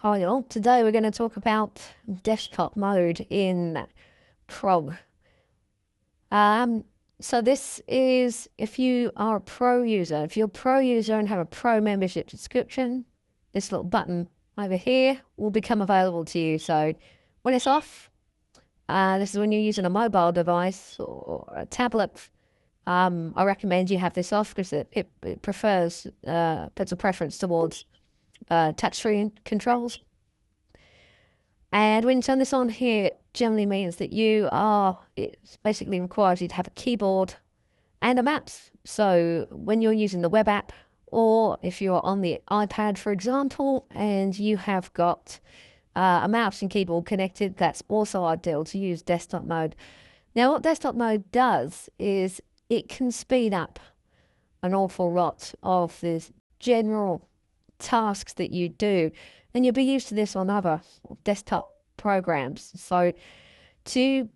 Hi all, today we're going to talk about desktop mode in PROG. Um, so this is if you are a pro user. If you're a pro user and have a pro membership subscription, this little button over here will become available to you. So when it's off, this is when you're using a mobile device or a tablet. I recommend you have this off because it prefers, puts a preference towards touchscreen controls. And when you turn this on here, it generally means that it basically requires you to have a keyboard and a mouse. So when you're using the web app, or if you're on the iPad, for example, and you have got a mouse and keyboard connected, that's also ideal to use desktop mode. Now, what desktop mode does is it can speed up an awful lot of the general tasks that you do. And you'll be used to this on other desktop programs. So to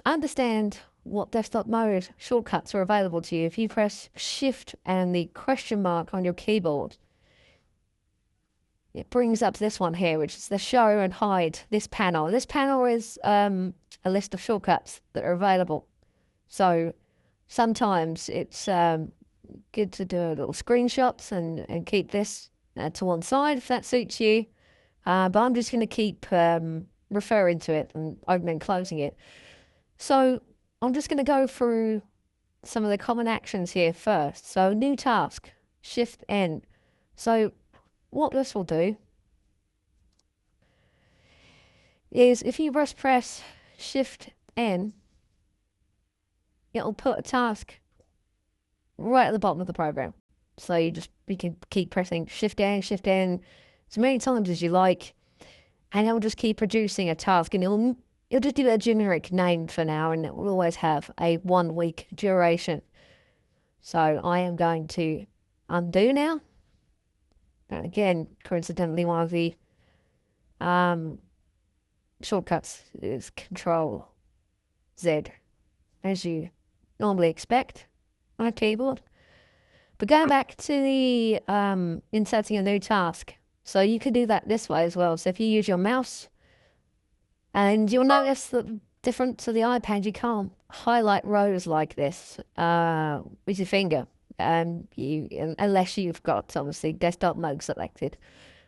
understand what desktop mode shortcuts are available to you, if you press Shift and the question mark on your keyboard, it brings up this one here, which is the show and hide this panel. This panel is a list of shortcuts that are available. So sometimes it's good to do little screenshots and keep this to one side if that suits you. But I'm just going to keep referring to it and opening and closing it. So I'm just going to go through some of the common actions here first. So new task, Shift N. So what this will do is if you just press Shift N, it'll put a task right at the bottom of the program. So you can keep pressing Shift N as many times as you like, and it'll just keep producing a task, and it'll just do a generic name for now, and it will always have a 1 week duration. So I am going to undo now. And again, coincidentally, one of the shortcuts is Control Z, as you normally expect on a keyboard. But going back to the inserting a new task, so you could do that this way as well. So if you use your mouse, and you'll notice that different to the iPad, you can't highlight rows like this with your finger, unless you've got obviously desktop mode selected.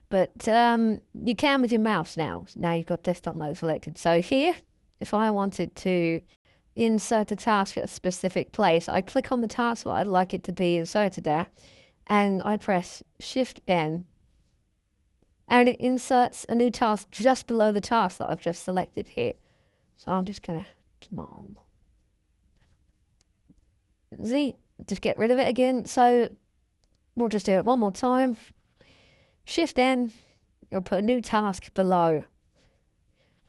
But you can with your mouse now. Now you've got desktop mode selected. So here, if I wanted to insert a task at a specific place, I click on the task where I'd like it to be inserted there, and I press Shift N, and it inserts a new task just below the task that I've just selected here. So I'm just gonna, come on, Z, just get rid of it again. So we'll just do it one more time. Shift N, you'll put a new task below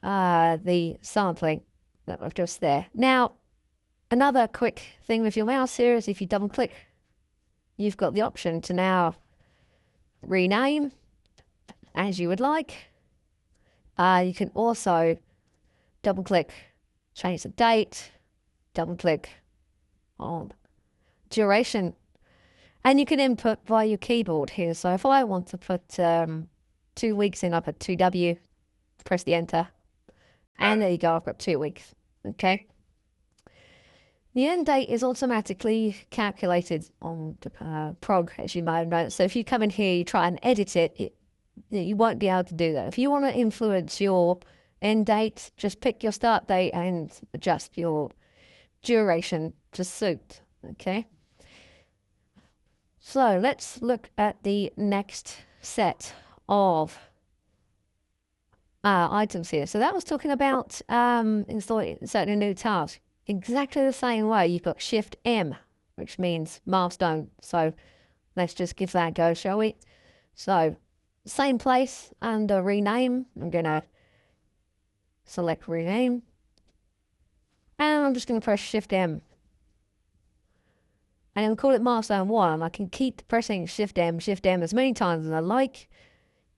the sampling that was just there. Now, another quick thing with your mouse here is if you double click, you've got the option to now rename as you would like. You can also double click, change the date, double click on duration, and you can input via your keyboard here. So if I want to put 2 weeks in, I put 2W, press the enter, and there you go, I've got 2 weeks. Okay. The end date is automatically calculated on PROG, as you might have noticed. So if you come in here, you try and edit it, you won't be able to do that. If you want to influence your end date, just pick your start date and adjust your duration to suit. Okay. So let's look at the next set of items here. So that was talking about inserting a new task. Exactly the same way, you've got Shift M, which means milestone. So let's just give that a go, shall we? So same place under rename, I'm gonna select rename, and I'm just gonna press Shift M. And I'll call it milestone 1. I can keep pressing Shift M as many times as I like.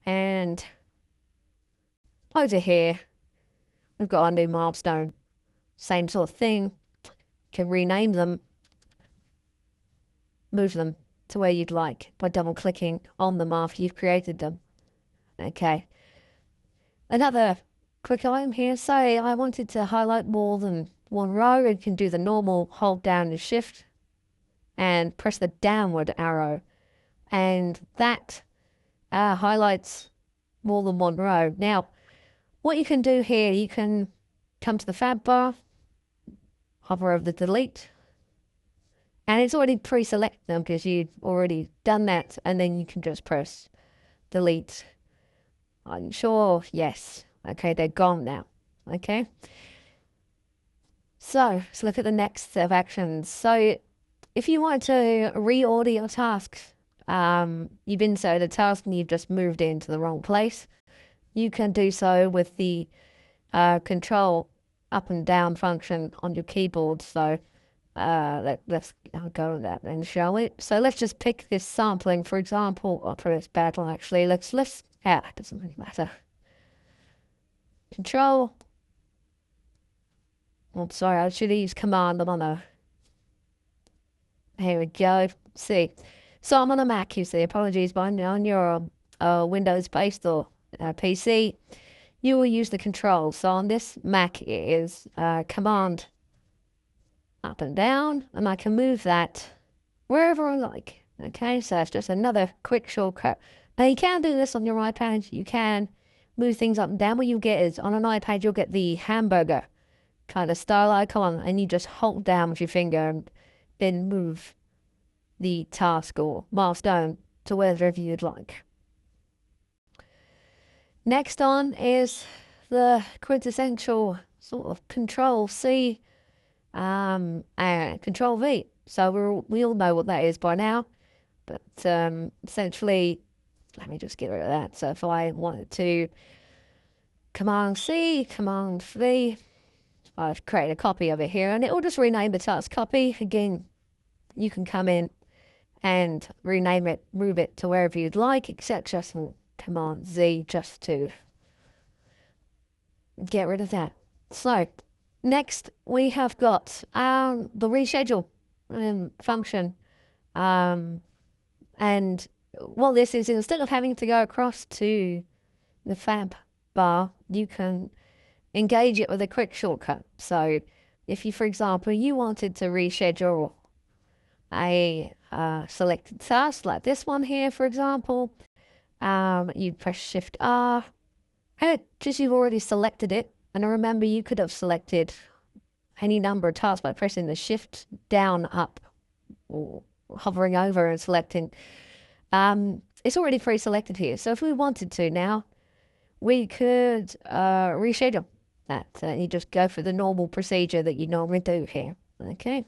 And over here, we've got our new milestone. Same sort of thing. Can rename them, move them to where you'd like by double clicking on them after you've created them. Okay. Another quick item here. Say I wanted to highlight more than one row. You can do the normal hold down and shift and press the downward arrow. And that highlights more than one row. Now, what you can do here, you can come to the fab bar, hover over the delete, and it's already pre-selected them because you've already done that, and then you can just press delete. Unsure, yes. Okay, they're gone now. Okay. So let's look at the next set of actions. So if you want to reorder your tasks, you've inserted a task and you've just moved it into the wrong place, you can do so with the control up and down function on your keyboard. So let's go with that and show it. So let's just pick this sampling, for example, or for this battle actually. Let's it doesn't really matter. Control. Oh, sorry, I should use command. I'm on a. Here we go. See, so I'm on a Mac. You see, apologies, but on your Windows-based or PC, you will use the control. So on this Mac, it is command up and down, and I can move that wherever I like. Okay, so it's just another quick shortcut. Now you can do this on your iPad. You can move things up and down. What you get is on an iPad, you'll get the hamburger kind of style icon, and you just hold down with your finger and then move the task or milestone to wherever you'd like. Next on is the quintessential sort of Control C and Control V. So we all know what that is by now, but essentially, let me just get rid of that. So if I wanted to Command C, Command V, I've created a copy of it here, and it will just rename the task copy. Again, you can come in and rename it, move it to wherever you'd like, except just Command Z just to get rid of that. So next we have got the reschedule function, and what this is, instead of having to go across to the fab bar, you can engage it with a quick shortcut. So if you, for example, you wanted to reschedule a selected task like this one here, for example, you'd press Shift R, and just you've already selected it. And remember, you could have selected any number of tasks by pressing the Shift down, up, or hovering over and selecting. It's already pre-selected here. So if we wanted to now, we could reschedule that. You just go for the normal procedure that you normally do here. Okay.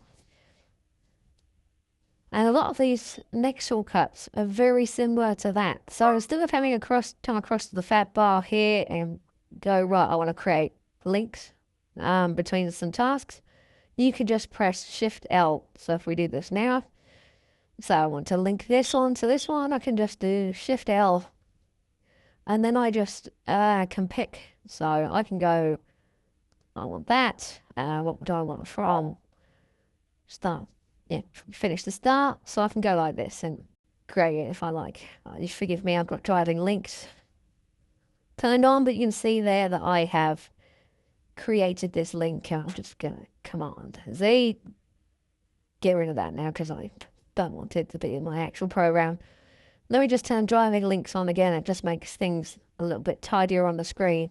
And a lot of these next shortcuts are very similar to that. So instead of having come across to the fab bar here and go, right, I want to create links between some tasks, you can just press Shift L. So if we do this now, so I want to link this one to this one, I can just do Shift L. And then I just can pick. So I can go, I want that. What do I want from start? Yeah, finish the start. So I can go like this and create it if I like. Just forgive me, I've got driving links turned on, but you can see there that I have created this link. I'm just going to Command Z. Get rid of that now because I don't want it to be in my actual program. Let me just turn driving links on again. It just makes things a little bit tidier on the screen.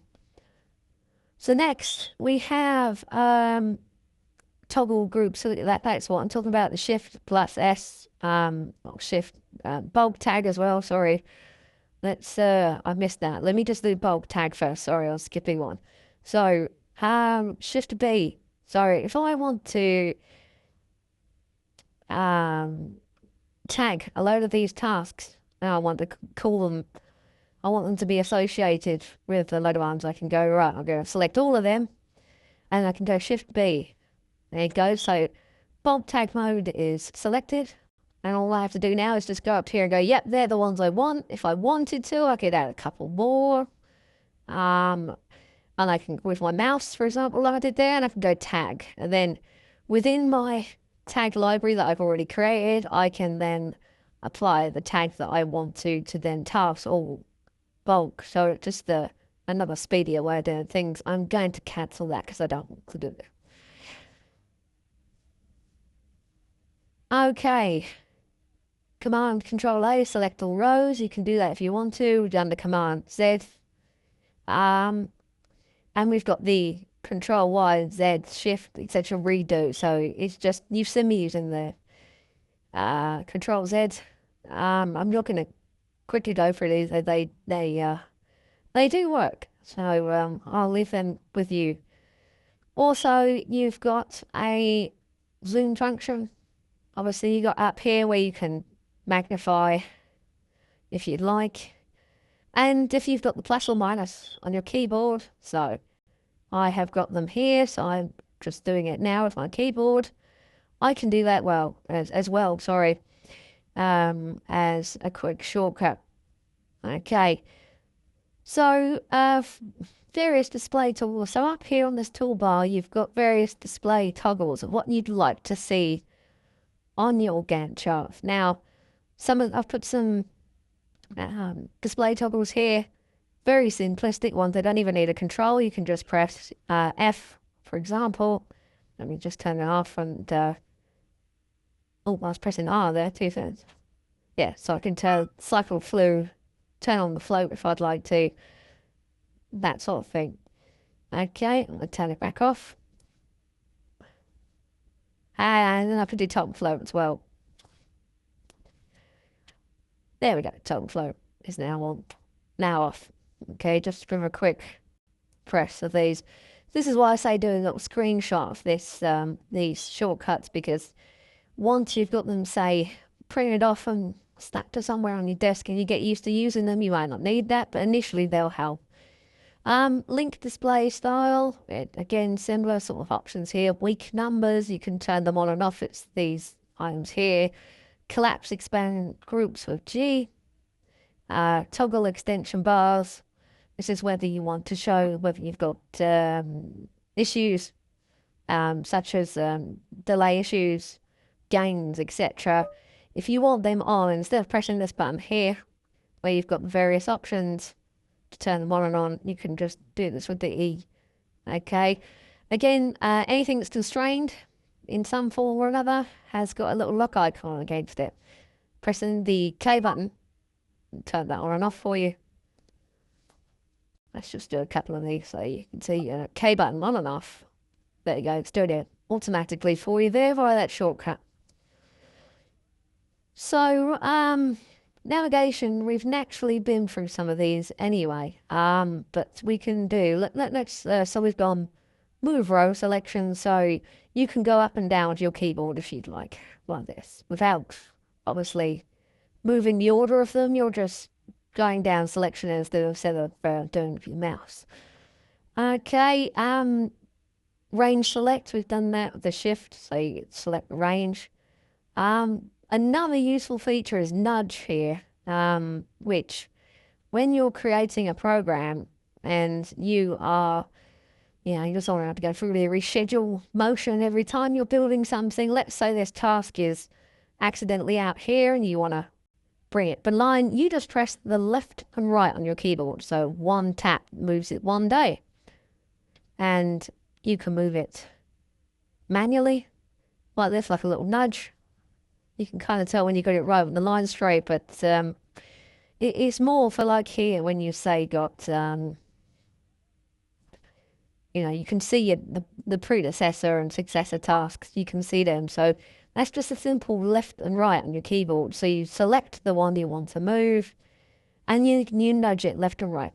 So next we have toggle group. So that's what I'm talking about. The Shift plus S, Shift bulk tag as well. Sorry, let's. I missed that. Let me just do bulk tag first. Sorry, I was skipping one. So Shift B. Sorry, if I want to tag a load of these tasks, and I want to call them. I want them to be associated with a load of ones. I can go, right, I'm going to select all of them, and I can go Shift B. There you go. So bulk tag mode is selected, and all I have to do now is just go up here and go, yep, they're the ones I want. If I wanted to, I could add a couple more. And I can, with my mouse, for example, like I did there, and I can go tag. And then within my tag library that I've already created, I can then apply the tag that I want to then tasks all bulk. So just a another speedier way of doing things. I'm going to cancel that because I don't want to do it. Okay. Command Control A, select all rows. You can do that if you want to. Under Command Z. And we've got the Control Y, Z, Shift, etc. redo. So it's just, you've seen me using the Control Z. I'm not going to quickly go through these. They do work. So I'll leave them with you. Also, you've got a zoom function. Obviously, you got up here where you can magnify if you'd like. And if you've got the plus or minus on your keyboard, so I have got them here, so I'm just doing it now with my keyboard. I can do that as well, sorry, as a quick shortcut. Okay, so various display tools. So up here on this toolbar, you've got various display toggles of what you'd like to see on your Gantt chart. Now, I've put some display toggles here, very simplistic ones. They don't even need a control. You can just press F, for example. Let me just turn it off and oh, I was pressing R there, 2 seconds. Yeah, so I can cycle through, turn on the float if I'd like to, that sort of thing. Okay, I'm going to turn it back off. And then I can do top float as well. There we go, top float is now on, now off. Okay, just give a quick press of these. This is why I say doing a little screenshot of this, these shortcuts, because once you've got them, say, printed off and stuck to somewhere on your desk and you get used to using them, you might not need that, but initially they'll help. Link display style, again, similar sort of options here. Weak numbers, you can turn them on and off. It's these items here. Collapse, expand groups with G. Toggle extension bars. This is whether you want to show whether you've got issues, such as delay issues, gains, etc. If you want them on, instead of pressing this button here, where you've got various options to turn them on and on, you can just do this with the E. Okay. Again, anything that's constrained in some form or another has got a little lock icon against it. Pressing the K button, turn that on and off for you. Let's just do a couple of these so you can see K button on and off. There you go, it's doing it automatically for you there via that shortcut. So, navigation, we've naturally been through some of these anyway, but we can do, let's so we've gone move row selection, so you can go up and down with your keyboard if you'd like this, without obviously moving the order of them. You're just going down selection instead of doing with your mouse. Okay, range select, we've done that with the shift, so you select the range. Another useful feature is nudge here, which when you're creating a program and you are, you just don't have to go through the reschedule motion every time you're building something. Let's say this task is accidentally out here and you want to bring it beline, you just press the left and right on your keyboard. So one tap moves it one day. And you can move it manually, like this, like a little nudge. You can kind of tell when you got it right with the line straight, but it's more for like here when you say got, you can see the predecessor and successor tasks. You can see them. So that's just a simple left and right on your keyboard. So you select the one you want to move and you nudge it left and right.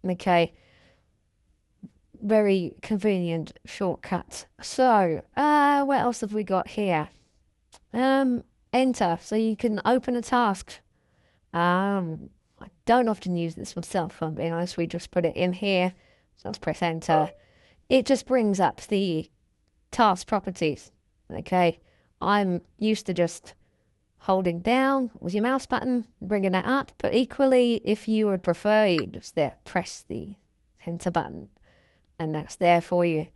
Okay. Very convenient shortcut. So, what else have we got here? Enter, so you can open a task. I don't often use this myself, if I'm being honest. We just put it in here. So let's press enter. It just brings up the task properties. Okay, I'm used to just holding down with your mouse button, bringing that up. But equally, if you would prefer, you just press the enter button. And that's there for you.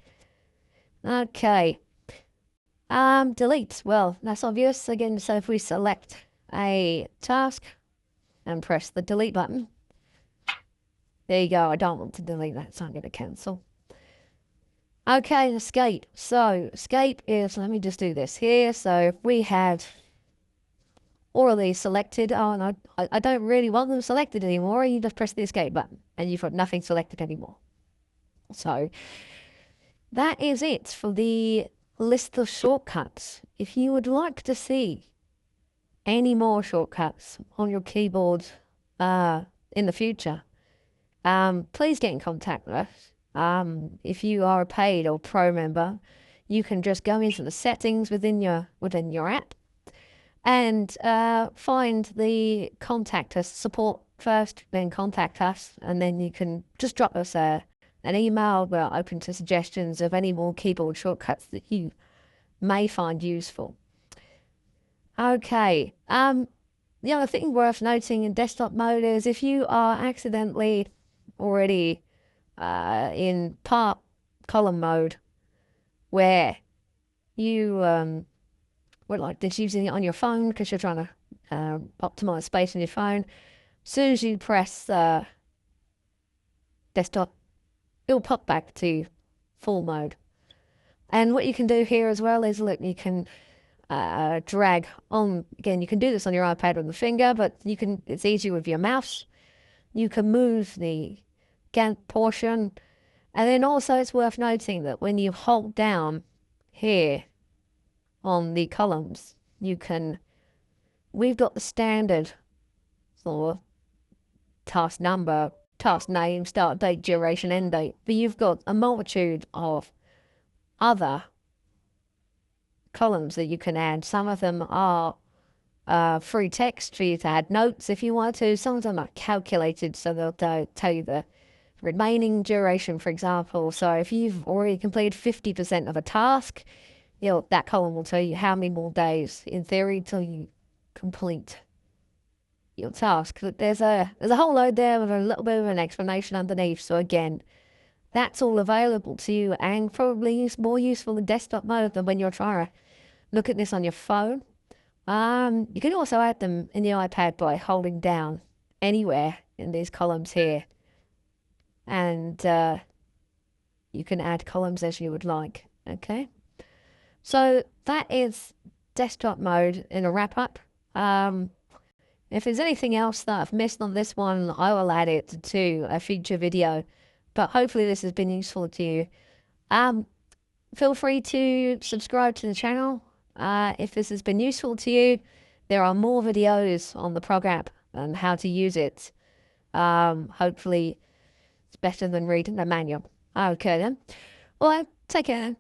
Okay. Delete. Well, that's obvious. Again, so if we select a task and press the delete button, There you go. I don't want to delete that, so I'm going to cancel. Okay, escape. So escape is, let me just do this here. So if we have all of these selected, oh, and I don't really want them selected anymore, you just press the escape button and you've got nothing selected anymore. So that is it for the list of shortcuts. If you would like to see any more shortcuts on your keyboard in the future, please get in contact with us. If you are a paid or pro member, you can just go into the settings within your app and find the contact us support first, then contact us, and then you can just drop us an email. We're open to suggestions of any more keyboard shortcuts that you may find useful. Okay. The other thing worth noting in desktop mode is if you are accidentally already in part column mode, where you were like just using it on your phone because you're trying to optimize space in your phone. As soon as you press desktop, it'll pop back to full mode. And what you can do here as well is, look, you can drag on, again, you can do this on your iPad with the finger, but it's easier with your mouse. You can move the Gantt portion. And then also it's worth noting that when you hold down here on the columns, we've got the standard sort of task number, task name, start date, duration, end date, but you've got a multitude of other columns that you can add. Some of them are free text for you to add notes if you want to. Some of them are calculated, so they'll tell you the remaining duration, for example. So if you've already completed 50% of a task, that column will tell you how many more days, in theory, till you complete your task. There's a whole load there with a little bit of an explanation underneath. So again, that's all available to you and probably more useful in desktop mode than when you're trying to look at this on your phone. You can also add them in the iPad by holding down anywhere in these columns here. And you can add columns as you would like. Okay. So that is desktop mode in a wrap up. If there's anything else that I've missed on this one, I will add it to a future video. But hopefully this has been useful to you. Feel free to subscribe to the channel. If this has been useful to you, there are more videos on the PROG app and how to use it. Hopefully it's better than reading a manual. Okay then. Well, take care then.